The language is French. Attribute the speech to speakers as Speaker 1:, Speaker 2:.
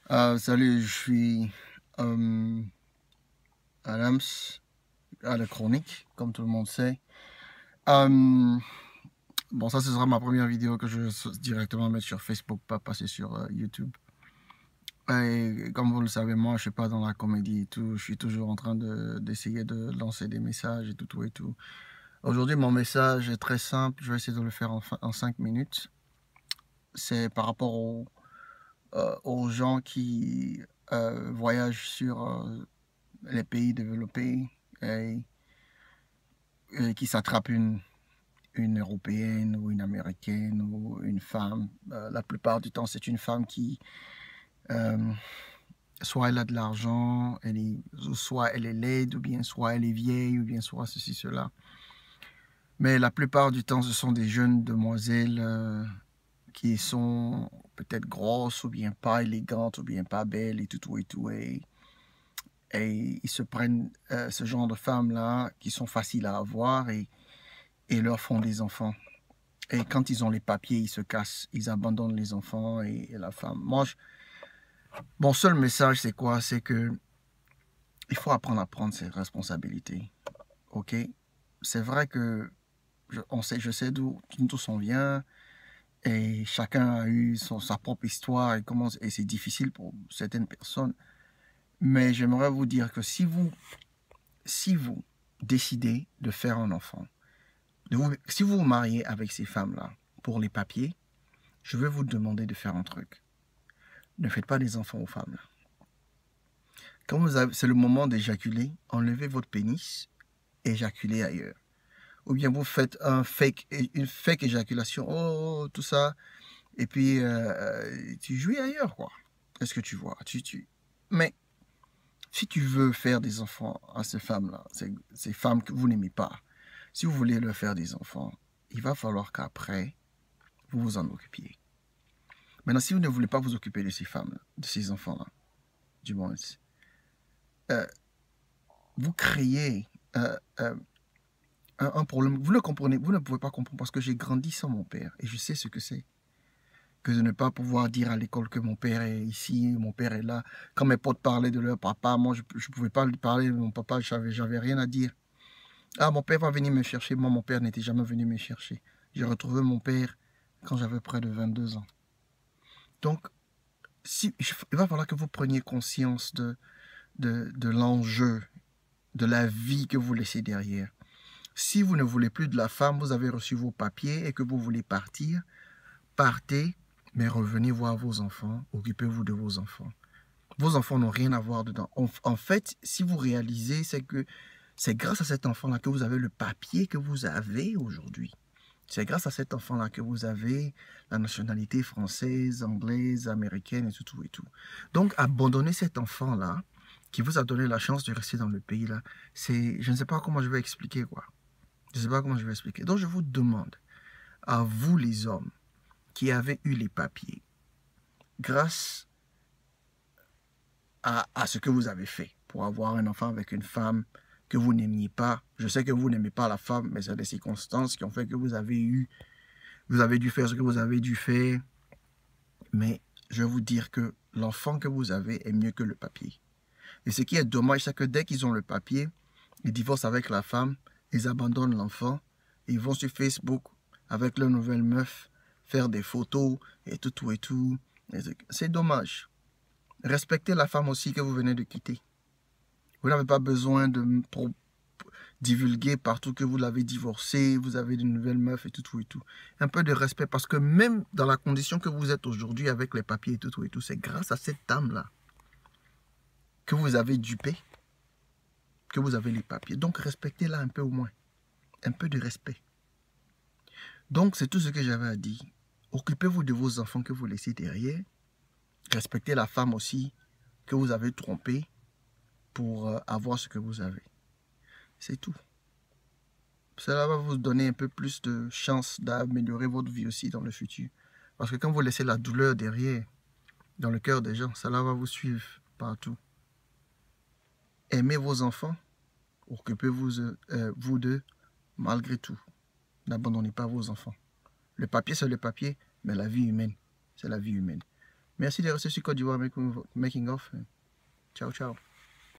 Speaker 1: Salut, je suis euh, Adams à la chronique, comme tout le monde sait. Euh, bon, ça, ce sera ma première vidéo que je vais directement mettre sur Facebook, pas passer sur YouTube. Et comme vous le savez, moi, je suis pas dans la comédie et tout. Je suis toujours en train d'essayer de lancer des messages et tout et tout. Aujourd'hui, mon message est très simple. Je vais essayer de le faire en 5 minutes. C'est par rapport aux gens qui voyagent sur les pays développés et, et qui s'attrapent une européenne ou une américaine ou une femme. La plupart du temps, c'est une femme qui, euh, soit elle a de l'argent, soit elle est laide, ou bien soit elle est vieille, ou bien soit ceci, cela. Mais la plupart du temps, ce sont des jeunes demoiselles qui sont peut-être grosses, ou bien pas élégantes, ou bien pas belles, et tout, et tout. Et ils se prennent ce genre de femmes-là qui sont faciles à avoir et leur font des enfants. Et quand ils ont les papiers, ils se cassent, ils abandonnent les enfants et la femme. Mon seul message, c'est quoi? C'est que il faut apprendre à prendre ses responsabilités. Ok? C'est vrai que je sais d'où on vient et chacun a eu sa propre histoire et c'est difficile pour certaines personnes. Mais j'aimerais vous dire que si vous décidez de faire un enfant, si vous vous mariez avec ces femmes-là pour les papiers, je vais vous demander de faire un truc. Ne faites pas des enfants aux femmes. Quand c'est le moment d'éjaculer, enlevez votre pénis et éjaculez ailleurs. Ou bien vous faites une fake éjaculation, oh, tout ça, et puis tu jouis ailleurs, quoi. Est-ce que tu vois? Mais si tu veux faire des enfants à ces femmes-là, ces femmes que vous n'aimez pas, si vous voulez leur faire des enfants, il va falloir qu'après, vous vous en occupiez. Maintenant, si vous ne voulez pas vous occuper de ces femmes, de ces enfants-là, du moins, euh, vous créez un problème. Vous ne comprenez, vous ne pouvez pas comprendre parce que j'ai grandi sans mon père et je sais ce que c'est que de ne pas pouvoir dire à l'école que mon père est ici, mon père est là. Quand mes potes parlaient de leur papa, moi je ne pouvais pas lui parler de mon papa, j'avais rien à dire. Ah, mon père va venir me chercher. Moi, mon père n'était jamais venu me chercher. J'ai retrouvé mon père quand j'avais près de 22 ans. Donc, il va falloir que vous preniez conscience de l'enjeu, de la vie que vous laissez derrière. Si vous ne voulez plus de la femme, vous avez reçu vos papiers et que vous voulez partir, partez, mais revenez voir vos enfants, occupez-vous de vos enfants. Vos enfants n'ont rien à voir dedans. En fait, si vous réalisez, c'est que c'est grâce à cet enfant-là que vous avez le papier que vous avez aujourd'hui. C'est grâce à cet enfant-là que vous avez la nationalité française, anglaise, américaine et tout et tout. Donc, abandonner cet enfant-là, qui vous a donné la chance de rester dans le pays-là, je ne sais pas comment je vais expliquer, quoi. Je ne sais pas comment je vais expliquer. Donc, je vous demande, à vous les hommes qui avez eu les papiers, grâce à ce que vous avez fait pour avoir un enfant avec une femme que vous n'aimiez pas. Je sais que vous n'aimez pas la femme, mais c'est des circonstances qui ont fait que vous avez dû faire ce que vous avez dû faire. Mais je vais vous dire que l'enfant que vous avez est mieux que le papier. Et ce qui est dommage, c'est que dès qu'ils ont le papier, ils divorcent avec la femme, ils abandonnent l'enfant, ils vont sur Facebook avec leur nouvelle meuf, faire des photos et tout et tout. C'est dommage. Respectez la femme aussi que vous venez de quitter. Vous n'avez pas besoin de divulguer partout que vous l'avez divorcé, vous avez de nouvelles meufs et tout et tout. Un peu de respect parce que même dans la condition que vous êtes aujourd'hui avec les papiers et tout, c'est grâce à cette dame-là que vous avez dupé, que vous avez les papiers. Donc respectez-la un peu au moins. Un peu de respect. Donc c'est tout ce que j'avais à dire. Occupez-vous de vos enfants que vous laissez derrière. Respectez la femme aussi que vous avez trompée pour avoir ce que vous avez. C'est tout. Cela va vous donner un peu plus de chance d'améliorer votre vie aussi dans le futur. Parce que quand vous laissez la douleur derrière, dans le cœur des gens, cela va vous suivre partout. Aimez vos enfants, occupez-vous vous d'eux, malgré tout. N'abandonnez pas vos enfants. Le papier, c'est le papier, mais la vie humaine, c'est la vie humaine. Merci de rester sur Côte d'Ivoire Making of. Ciao, ciao.